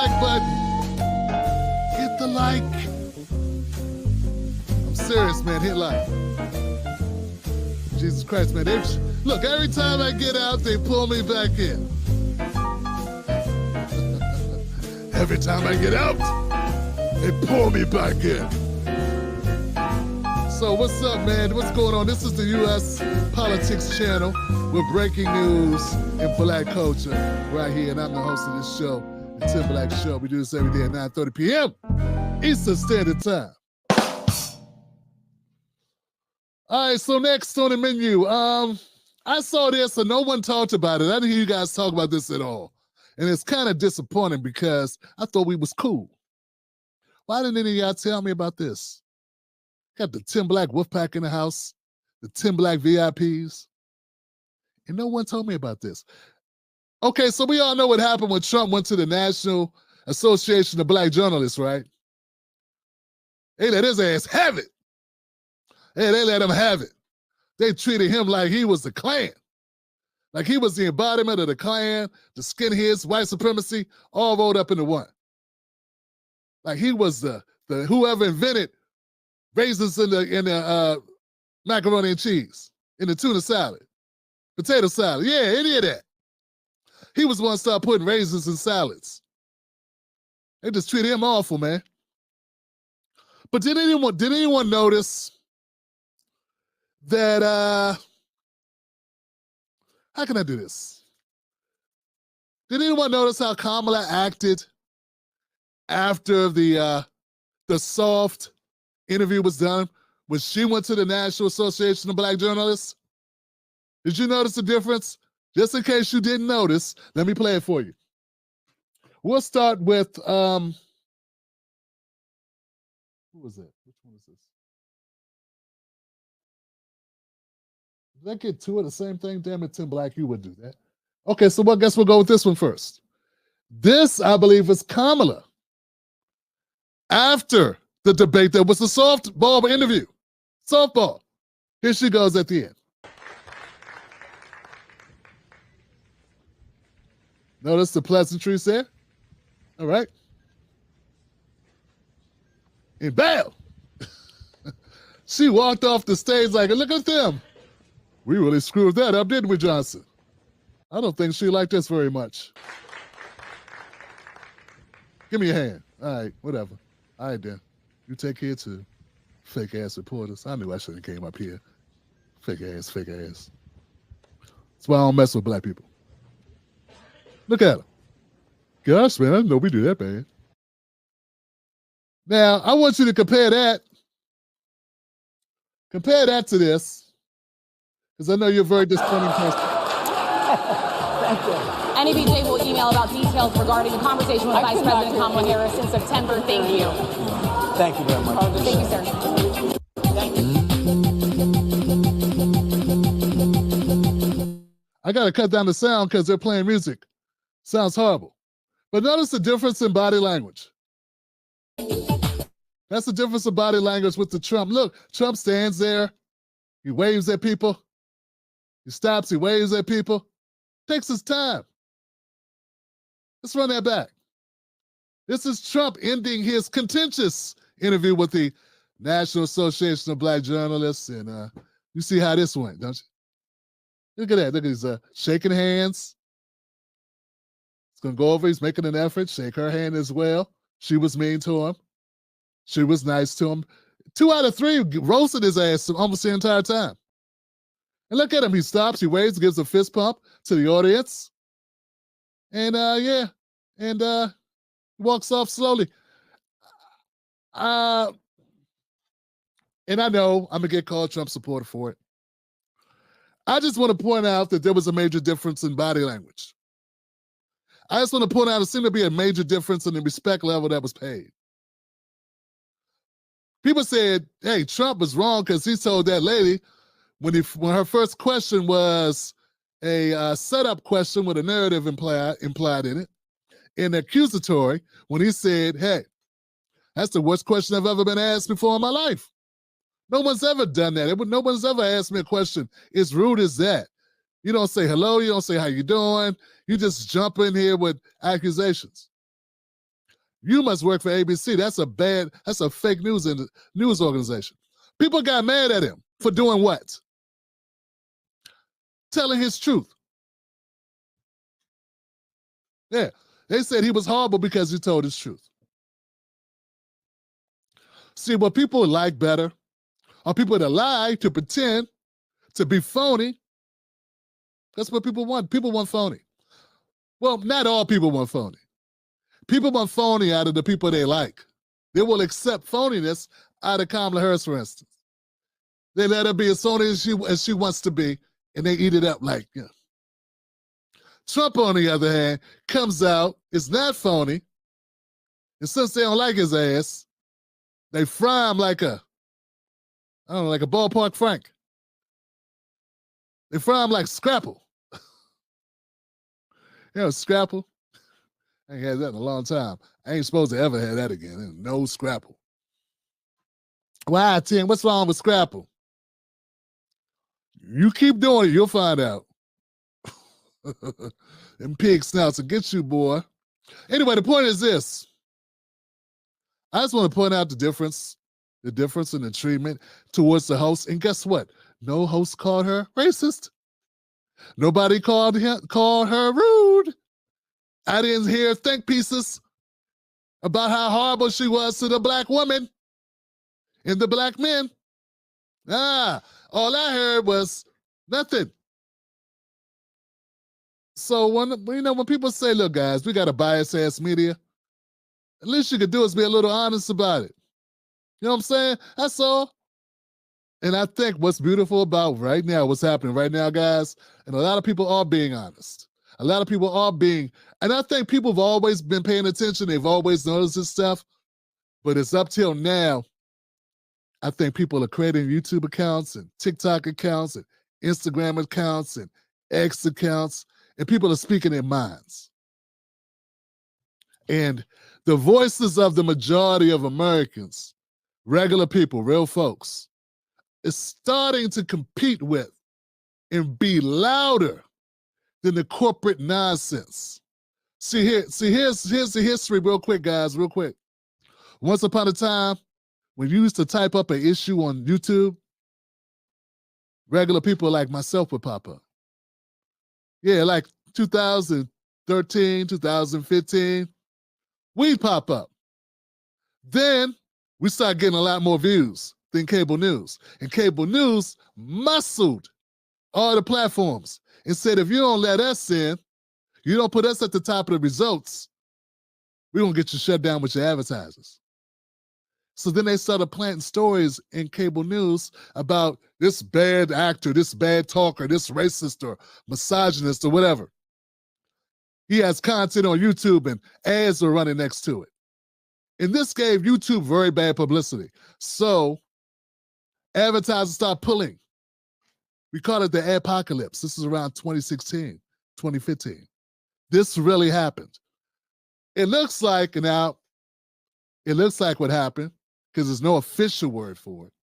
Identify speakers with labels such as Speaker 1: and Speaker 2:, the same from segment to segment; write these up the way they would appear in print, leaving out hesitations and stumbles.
Speaker 1: like button. Hit the like. I'm serious, man. Hit like. Jesus Christ, man. Look, every time I get out, they pull me back in. Every time I get out, they pull me back in. So what's up, man? What's going on? This is the U.S. Politics Channel with breaking news in black culture right here. And I'm the host of this show, the Tim Black Show. We do this every day at 9:30 p.m. Eastern Standard Time. All right, so next on the menu, I saw this and no one talked about it. I didn't hear you guys talk about this at all. And it's kind of disappointing because I thought we was cool. Why didn't any of y'all tell me about this? Got the Tim Black Wolfpack in the house, the Tim Black VIPs, and no one told me about this. Okay, so we all know what happened when Trump went to the National Association of Black Journalists, right? They let his ass have it. Hey, they let him have it. They treated him like he was the Klan. Like he was the embodiment of the Klan, the skinheads, white supremacy, all rolled up into one. Like he was the whoever invented raisins in the macaroni and cheese, in the tuna salad, potato salad. Yeah, any of that. He was the one to start putting raisins in salads. They just treated him awful, man. But did anyone notice that how can I do this? Did anyone notice how Kamala acted after the soft interview was done when she went to the National Association of Black Journalists? Did you notice the difference? Just in case you didn't notice, let me play it for you. We'll start with who was it? Which one is this? Did I get two of the same thing? Damn it, Tim Black, you would do that. Okay, so I guess we'll go with this one first. This, I believe, is Kamala. After the debate, there was a softball interview. Softball. Here she goes at the end. Notice the pleasantries there? All right. And bam! She walked off the stage like, look at them. We really screwed that up, didn't we, Johnson? I don't think she liked us very much. Give me a hand. All right, whatever. All right, then. You take care, too. Fake-ass reporters. I knew I shouldn't have came up here. Fake-ass, fake-ass. That's why I don't mess with black people. Look at them. Gosh, man, I didn't know we do that bad. Now, I want you to compare that. Compare that to this. Because I know you're a very disappointing person.
Speaker 2: Thank you. NABJ will email about details regarding the conversation with Vice President Kamala Harris in September. Thank you.
Speaker 3: Thank you very much.
Speaker 2: Thank you, sir. Thank
Speaker 1: you. I got to cut down the sound because they're playing music. Sounds horrible. But notice the difference in body language. That's the difference in body language with the Trump. Look, Trump stands there. He waves at people. He stops, he waves at people. Takes his time. Let's run that back. This is Trump ending his contentious interview with the National Association of Black Journalists. And you see how this went, don't you? Look at that. Look at he's shaking hands. He's going to go over. He's making an effort. Shake her hand as well. She was mean to him. She was nice to him. 2 out of 3 roasted his ass almost the entire time. And look at him. He stops, he waves, gives a fist pump to the audience. And walks off slowly. And I know I'm going to get called Trump supporter for it. I just want to point out that there was a major difference in body language. I just want to point out there seemed to be a major difference in the respect level that was paid. People said, hey, Trump was wrong because he told that lady when her first question was a setup question with a narrative implied in it, and accusatory, when he said, hey, that's the worst question I've ever been asked before in my life. No one's ever done that. No one's ever asked me a question as rude as that. You don't say hello. You don't say how you doing. You just jump in here with accusations. You must work for ABC. That's a fake news organization. People got mad at him for doing what? Telling his truth. Yeah, they said he was horrible because he told his truth. See, what people like better are people that lie, to pretend, to be phony. That's what people want. People want phony. Well, not all people want phony. People want phony out of the people they like. They will accept phoniness out of Kamala Harris, for instance. They let her be as phony as she wants to be, and they eat it up like, yeah. Trump, on the other hand, comes out, is not phony, and since they don't like his ass, they fry him like a ballpark Frank. They fry him like Scrapple. Scrapple? I ain't had that in a long time. I ain't supposed to ever have that again. No Scrapple. Why, Tim? What's wrong with Scrapple? You keep doing it, you'll find out. Them pig snouts will get you, boy. Anyway, the point is this. I just want to point out the difference in the treatment towards the host. And guess what? No host called her racist. Nobody called her rude. I didn't hear think pieces about how horrible she was to the black woman and the black men. All I heard was nothing. So when people say, look, guys, we got a bias-ass media, at least you could do is be a little honest about it. You know what I'm saying? That's all. And I think what's beautiful about right now, what's happening right now, guys, and a lot of people are being honest. A lot of people are being, and I think people have always been paying attention. They've always noticed this stuff. But it's up till now, I think people are creating YouTube accounts and TikTok accounts and Instagram accounts and X accounts, and people are speaking their minds. And the voices of the majority of Americans, regular people, real folks, is starting to compete with and be louder than the corporate nonsense. Here's the history real quick, guys, real quick. Once upon a time, when you used to type up an issue on YouTube, regular people like myself would pop up. Yeah, like 2013, 2015, we'd pop up. Then we started getting a lot more views than cable news. And cable news muscled all the platforms and said, if you don't let us in, you don't put us at the top of the results, we're going to get you shut down with your advertisers. So then they started planting stories in cable news about this bad actor, this bad talker, this racist or misogynist or whatever. He has content on YouTube and ads are running next to it. And this gave YouTube very bad publicity. So advertisers start pulling. We call it the apocalypse. This is around 2016, 2015. This really happened. It looks like what happened, because there's no official word for it.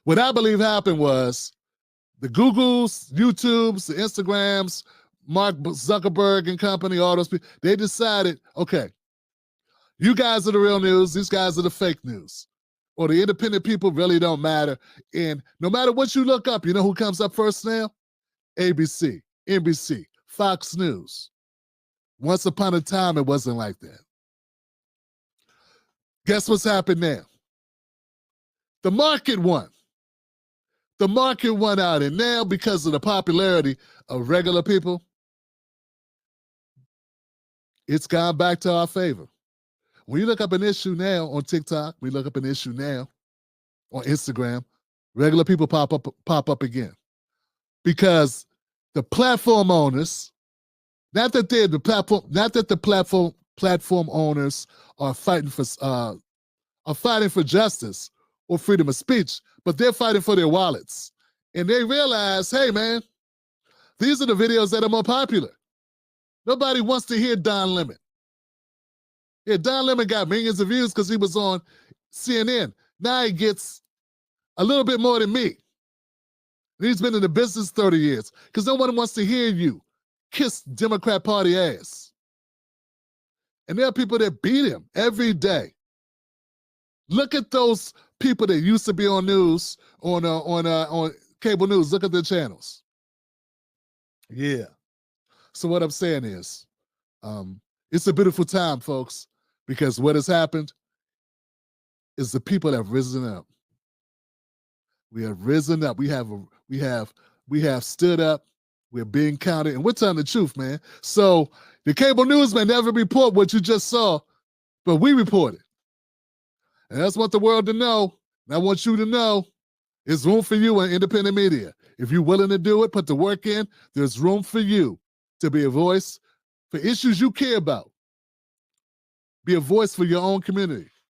Speaker 1: What I believe happened was the Googles, YouTubes, the Instagrams, Mark Zuckerberg and company, all those people, they decided, okay, you guys are the real news, these guys are the fake news. Or the independent people really don't matter. And no matter what you look up, you know who comes up first now? ABC, NBC, Fox News. Once upon a time, it wasn't like that. Guess what's happened now? The market won. The market won out. And now, because of the popularity of regular people, it's gone back to our favor. When you look up an issue now on TikTok, we look up an issue now on Instagram, regular people pop up again. Because the platform owners, not that the platform owners are fighting for justice or freedom of speech, but they're fighting for their wallets. And they realize, hey man, these are the videos that are more popular. Nobody wants to hear Don Lemon. Yeah, Don Lemon got millions of views because he was on CNN. Now he gets a little bit more than me. He's been in the business 30 years because no one wants to hear you kiss Democrat Party ass. And there are people that beat him every day. Look at those people that used to be on news, on cable news. Look at their channels. Yeah. So what I'm saying is, it's a beautiful time, folks, because what has happened is the people have risen up. We have risen up. We have stood up. We're being counted, and we're telling the truth, man. So the cable news may never report what you just saw, but we report it. And that's what the world to know. And I want you to know there's room for you in independent media. If you're willing to do it, put the work in, there's room for you to be a voice for issues you care about. Be a voice for your own community.